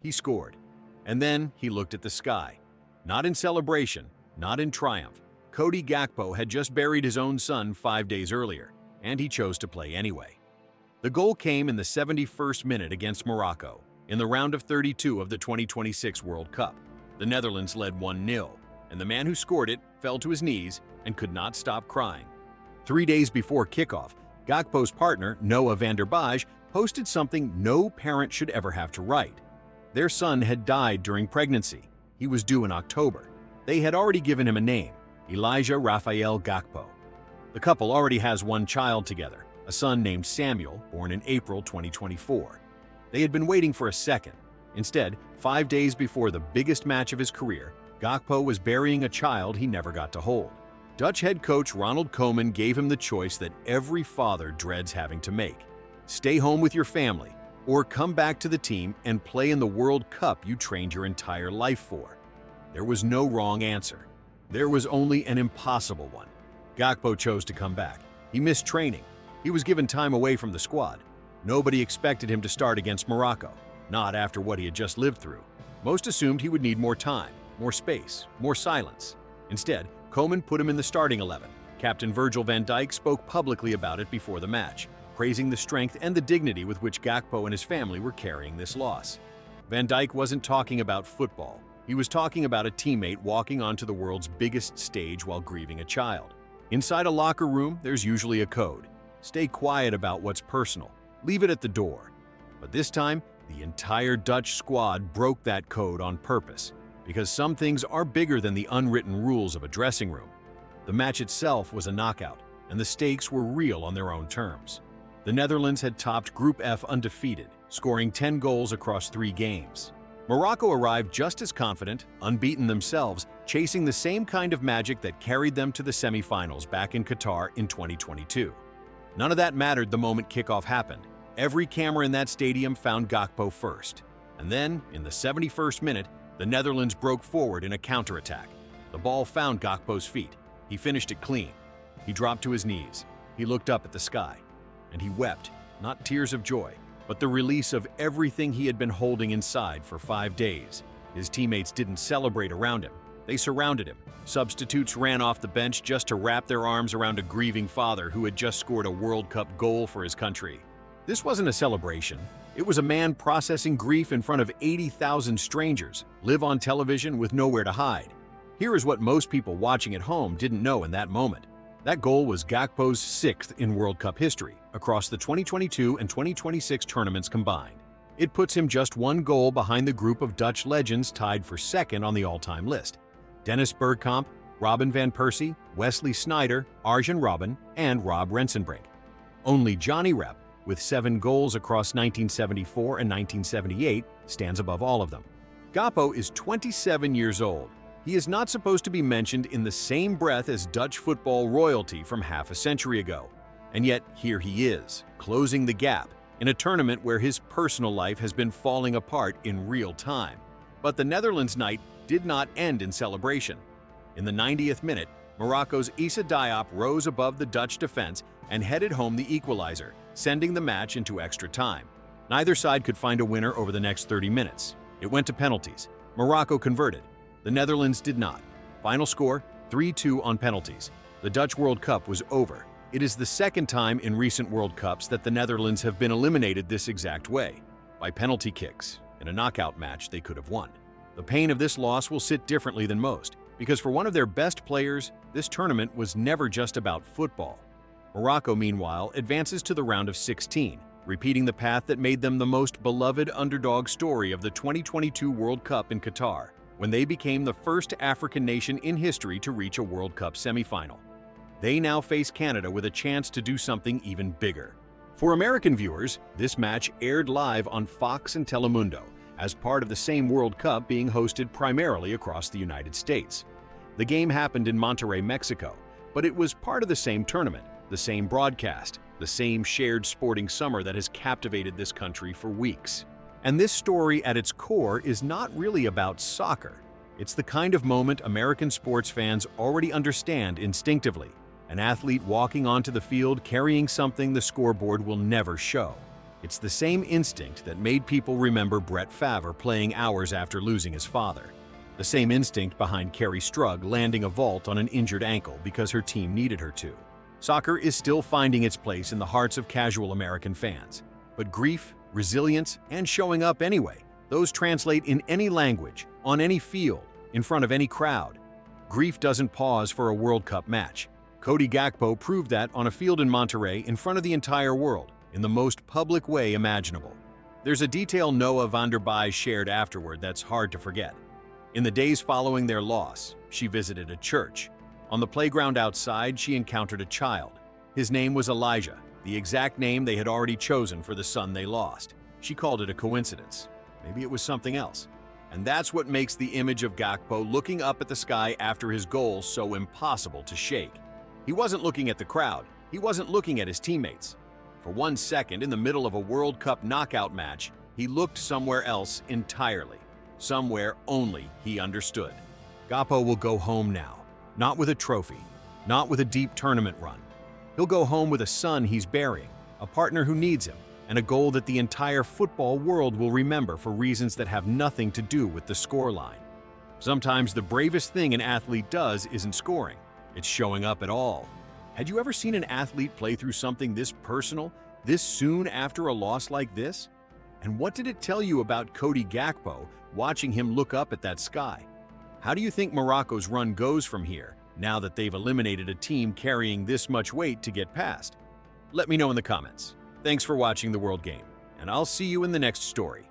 He scored. And then he looked at the sky. Not in celebration, not in triumph. Cody Gakpo had just buried his own son 5 days earlier, and he chose to play anyway. The goal came in the 71st minute against Morocco, in the round of 32 of the 2026 World Cup. The Netherlands led 1-0, and the man who scored it fell to his knees and could not stop crying. 3 days before kickoff, Gakpo's partner, Noah van der Baj, posted something no parent should ever have to write. Their son had died during pregnancy. He was due in October. They had already given him a name, Elijah Raphael Gakpo. The couple already has one child together, a son named Samuel, born in April 2024. They had been waiting for a second. Instead, 5 days before the biggest match of his career, Gakpo was burying a child he never got to hold. Dutch head coach Ronald Koeman gave him the choice that every father dreads having to make. Stay home with your family, or come back to the team and play in the World Cup you trained your entire life for. There was no wrong answer. There was only an impossible one. Gakpo chose to come back. He missed training. He was given time away from the squad. Nobody expected him to start against Morocco, not after what he had just lived through. Most assumed he would need more time, more space, more silence. Instead, Koeman put him in the starting 11. Captain Virgil van Dijk spoke publicly about it before the match, praising the strength and the dignity with which Gakpo and his family were carrying this loss. Van Dijk wasn't talking about football. He was talking about a teammate walking onto the world's biggest stage while grieving a child. Inside a locker room, there's usually a code. Stay quiet about what's personal. Leave it at the door. But this time, the entire Dutch squad broke that code on purpose, because some things are bigger than the unwritten rules of a dressing room. The match itself was a knockout, and the stakes were real on their own terms. The Netherlands had topped Group F undefeated, scoring 10 goals across 3 games. Morocco arrived just as confident, unbeaten themselves, chasing the same kind of magic that carried them to the semifinals back in Qatar in 2022. None of that mattered the moment kickoff happened. Every camera in that stadium found Gakpo first. And then, in the 71st minute, the Netherlands broke forward in a counterattack. The ball found Gakpo's feet. He finished it clean. He dropped to his knees. He looked up at the sky. And he wept, not tears of joy, but the release of everything he had been holding inside for 5 days. His teammates didn't celebrate around him. They surrounded him. Substitutes ran off the bench just to wrap their arms around a grieving father who had just scored a World Cup goal for his country. This wasn't a celebration. It was a man processing grief in front of 80,000 strangers, live on television with nowhere to hide. Here is what most people watching at home didn't know in that moment. That goal was Gakpo's 6th in World Cup history, across the 2022 and 2026 tournaments combined. It puts him just 1 goal behind the group of Dutch legends tied for 2nd on the all-time list: Dennis Bergkamp, Robin van Persie, Wesley Sneijder, Arjen Robben, and Rob Rensenbrink. Only Johnny Rep, with 7 goals across 1974 and 1978, stands above all of them. Gakpo is 27 years old. He is not supposed to be mentioned in the same breath as Dutch football royalty from half a century ago. And yet, here he is, closing the gap, in a tournament where his personal life has been falling apart in real time. But the Netherlands night did not end in celebration. In the 90th minute, Morocco's Issa Diop rose above the Dutch defense and headed home the equalizer, sending the match into extra time. Neither side could find a winner over the next 30 minutes. It went to penalties. Morocco converted. The Netherlands did not. Final score, 3-2 on penalties. The Dutch World Cup was over. It is the 2nd time in recent World Cups that the Netherlands have been eliminated this exact way, by penalty kicks, in a knockout match they could have won. The pain of this loss will sit differently than most, because for one of their best players, this tournament was never just about football. Morocco, meanwhile, advances to the round of 16, repeating the path that made them the most beloved underdog story of the 2022 World Cup in Qatar, when they became the first African nation in history to reach a World Cup semifinal. They now face Canada with a chance to do something even bigger. For American viewers, this match aired live on Fox and Telemundo, as part of the same World Cup being hosted primarily across the United States. The game happened in Monterrey, Mexico, but it was part of the same tournament, the same broadcast, the same shared sporting summer that has captivated this country for weeks. And this story at its core is not really about soccer. It's the kind of moment American sports fans already understand instinctively: an athlete walking onto the field carrying something the scoreboard will never show. It's the same instinct that made people remember Brett Favre playing hours after losing his father. The same instinct behind Carrie Strug landing a vault on an injured ankle because her team needed her to. Soccer is still finding its place in the hearts of casual American fans. But grief, resilience, and showing up anyway, those translate in any language, on any field, in front of any crowd. Grief doesn't pause for a World Cup match. Cody Gakpo proved that on a field in Monterrey in front of the entire world, in the most public way imaginable. There's a detail Noah van der Bij shared afterward that's hard to forget. In the days following their loss, she visited a church. On the playground outside, she encountered a child. His name was Elijah, the exact name they had already chosen for the son they lost. She called it a coincidence. Maybe it was something else. And that's what makes the image of Gakpo looking up at the sky after his goal so impossible to shake. He wasn't looking at the crowd. He wasn't looking at his teammates. For 1 second, in the middle of a World Cup knockout match, he looked somewhere else entirely. Somewhere only he understood. Gakpo will go home now. Not with a trophy. Not with a deep tournament run. He'll go home with a son he's burying, a partner who needs him, and a goal that the entire football world will remember for reasons that have nothing to do with the scoreline. Sometimes the bravest thing an athlete does isn't scoring. It's showing up at all. Had you ever seen an athlete play through something this personal, this soon after a loss like this? And what did it tell you about Cody Gakpo watching him look up at that sky? How do you think Morocco's run goes from here, now that they've eliminated a team carrying this much weight to get past? Let me know in the comments. Thanks for watching The World Game, and I'll see you in the next story.